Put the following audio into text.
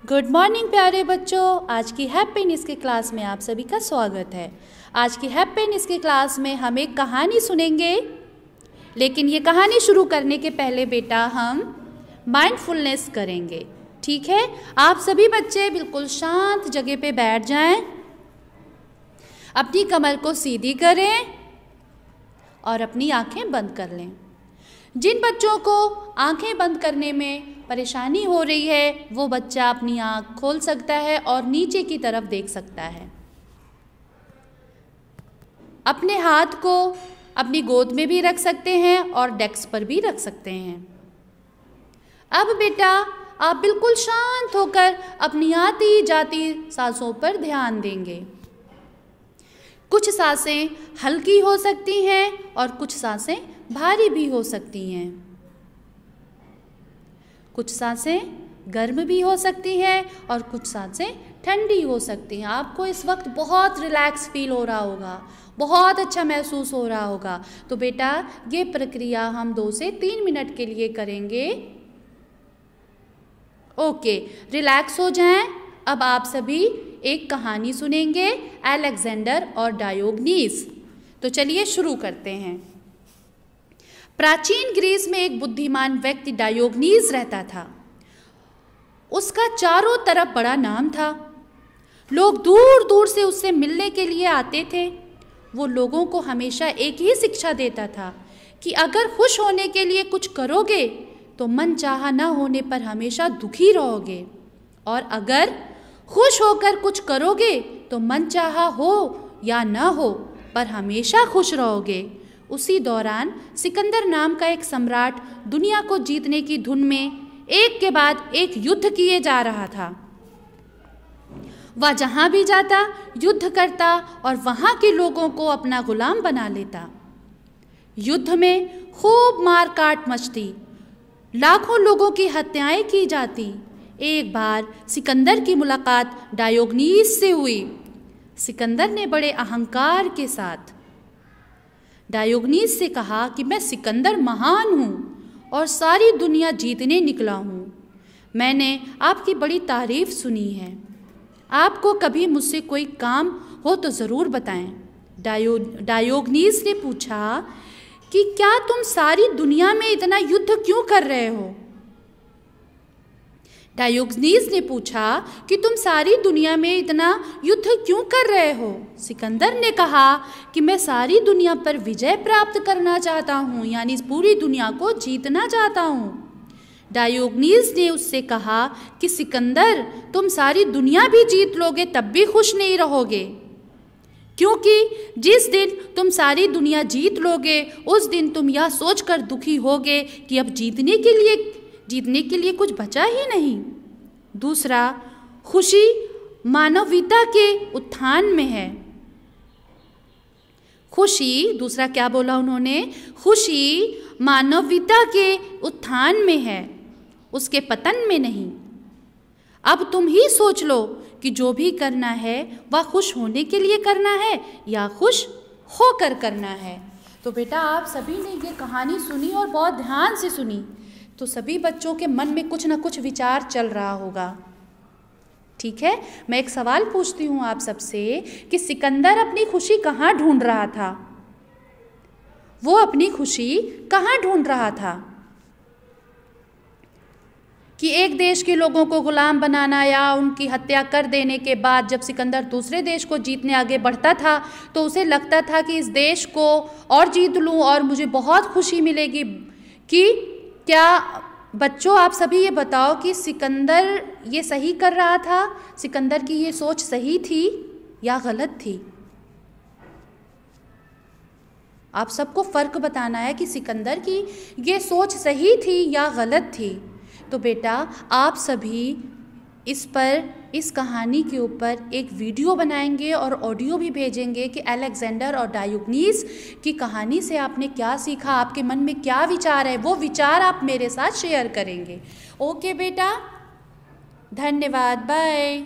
Good morning प्यारे बच्चों। आज की हैप्पीनेस की क्लास में आप सभी का स्वागत है। आज की हैप्पीनेस की क्लास में हम एक कहानी सुनेंगे, लेकिन ये कहानी शुरू करने के पहले बेटा हम माइंडफुलनेस करेंगे। ठीक है, आप सभी बच्चे बिल्कुल शांत जगह पे बैठ जाएं, अपनी कमर को सीधी करें और अपनी आंखें बंद कर लें। जिन बच्चों को आंखें बंद करने में परेशानी हो रही है वो बच्चा अपनी आंख खोल सकता है और नीचे की तरफ देख सकता है। अपने हाथ को अपनी गोद में भी रख सकते हैं और डेस्क पर भी रख सकते हैं। अब बेटा आप बिल्कुल शांत होकर अपनी आती जाती सांसों पर ध्यान देंगे। कुछ सांसें हल्की हो सकती हैं और कुछ सांसें भारी भी हो सकती हैं। कुछ सांसें गर्म भी हो सकती हैं और कुछ सांसें ठंडी हो सकती हैं। आपको इस वक्त बहुत रिलैक्स फील हो रहा होगा, बहुत अच्छा महसूस हो रहा होगा। तो बेटा ये प्रक्रिया हम 2 से 3 मिनट के लिए करेंगे। ओके, रिलैक्स हो जाएं। अब आप सभी एक कहानी सुनेंगे, अलेक्जेंडर और डायोग्नीस। तो चलिए शुरू करते हैं। प्राचीन ग्रीस में एक बुद्धिमान व्यक्ति डायोग्नीस रहता था। उसका चारों तरफ बड़ा नाम था। लोग दूर दूर से उससे मिलने के लिए आते थे। वो लोगों को हमेशा एक ही शिक्षा देता था कि अगर खुश होने के लिए कुछ करोगे तो मन चाहा न होने पर हमेशा दुखी रहोगे, और अगर खुश होकर कुछ करोगे तो मन चाहा हो या न हो पर हमेशा खुश रहोगे। उसी दौरान सिकंदर नाम का एक सम्राट दुनिया को जीतने की धुन में एक के बाद एक युद्ध किए जा रहा था। वह जहाँ भी जाता युद्ध करता और वहाँ के लोगों को अपना गुलाम बना लेता। युद्ध में खूब मार काट मचती, लाखों लोगों की हत्याएं की जाती। एक बार सिकंदर की मुलाकात डायोग्नीस से हुई। सिकंदर ने बड़े अहंकार के साथ डायोग्नीस से कहा कि मैं सिकंदर महान हूँ और सारी दुनिया जीतने निकला हूँ। मैंने आपकी बड़ी तारीफ सुनी है। आपको कभी मुझसे कोई काम हो तो ज़रूर बताएं। डायोग्नीस ने पूछा कि क्या तुम सारी दुनिया में इतना युद्ध क्यों कर रहे हो? डायोग्नीस ने पूछा कि तुम सारी दुनिया में इतना युद्ध क्यों कर रहे हो? सिकंदर ने कहा कि मैं सारी दुनिया पर विजय प्राप्त करना चाहता हूँ, यानी पूरी दुनिया को जीतना चाहता हूँ। डायोग्नीस ने उससे कहा कि सिकंदर तुम सारी दुनिया भी जीत लोगे तब भी खुश नहीं रहोगे, क्योंकि जिस दिन तुम सारी दुनिया जीत लोगे उस दिन तुम यह सोचकर दुखी होगे कि अब जीतने के लिए कुछ बचा ही नहीं। दूसरा, खुशी मानवता के उत्थान में है। दूसरा क्या बोला उन्होंने? खुशी मानवता के उत्थान में है, उसके पतन में नहीं। अब तुम ही सोच लो कि जो भी करना है वह खुश होने के लिए करना है या खुश होकर करना है। तो बेटा आप सभी ने ये कहानी सुनी और बहुत ध्यान से सुनी, तो सभी बच्चों के मन में कुछ ना कुछ विचार चल रहा होगा। ठीक है, मैं एक सवाल पूछती हूँ आप सबसे कि सिकंदर अपनी खुशी कहाँ ढूंढ रहा था? वो अपनी खुशी कहाँ ढूंढ रहा था? कि एक देश के लोगों को गुलाम बनाना या उनकी हत्या कर देने के बाद जब सिकंदर दूसरे देश को जीतने आगे बढ़ता था तो उसे लगता था कि इस देश को और जीत लूँ और मुझे बहुत खुशी मिलेगी। कि क्या बच्चों आप सभी ये बताओ कि सिकंदर ये सही कर रहा था? सिकंदर की ये सोच सही थी या गलत थी? आप सबको फ़र्क बताना है कि सिकंदर की ये सोच सही थी या गलत थी। तो बेटा आप सभी इस कहानी के ऊपर एक वीडियो बनाएंगे और ऑडियो भी भेजेंगे कि अलेक्जेंडर और डायोग्नीस की कहानी से आपने क्या सीखा, आपके मन में क्या विचार है, वो विचार आप मेरे साथ शेयर करेंगे। ओके बेटा, धन्यवाद, बाय।